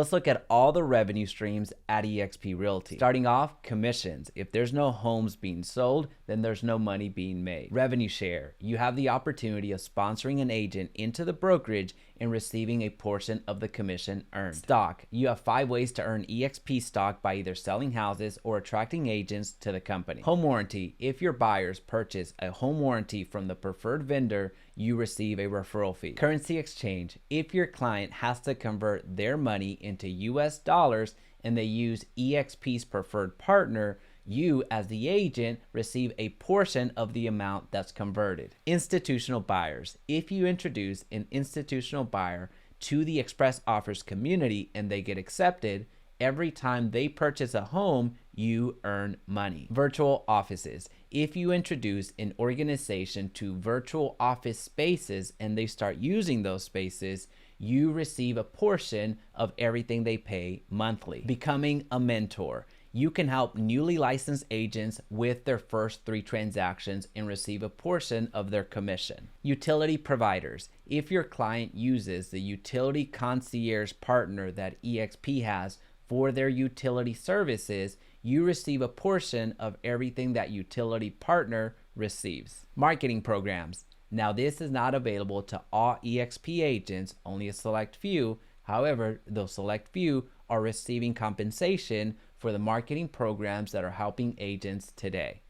Let's look at all the revenue streams at eXp Realty. Starting off, commissions. If there's no homes being sold, then there's no money being made. Revenue share. You have the opportunity of sponsoring an agent into the brokerage and receiving a portion of the commission earned. Stock. You have 5 ways to earn eXp stock by either selling houses or attracting agents to the company. Home warranty. If your buyers purchase a home warranty from the preferred vendor, you receive a referral fee. Currency exchange. If your client has to convert their money into US dollars and they use eXp's preferred partner, you as the agent receive a portion of the amount that's converted. Institutional buyers. If you introduce an institutional buyer to the Express Offers community and they get accepted, every time they purchase a home, you earn money. Virtual offices. If you introduce an organization to virtual office spaces and they start using those spaces, you receive a portion of everything they pay monthly. Becoming a mentor. You can help newly licensed agents with their first 3 transactions and receive a portion of their commission. Utility providers. If your client uses the utility concierge partner that eXp has for their utility services, you receive a portion of everything that utility partner receives. Marketing programs. Now, this is not available to all eXp agents, only a select few. However, those select few are receiving compensation for the marketing programs that are helping agents today.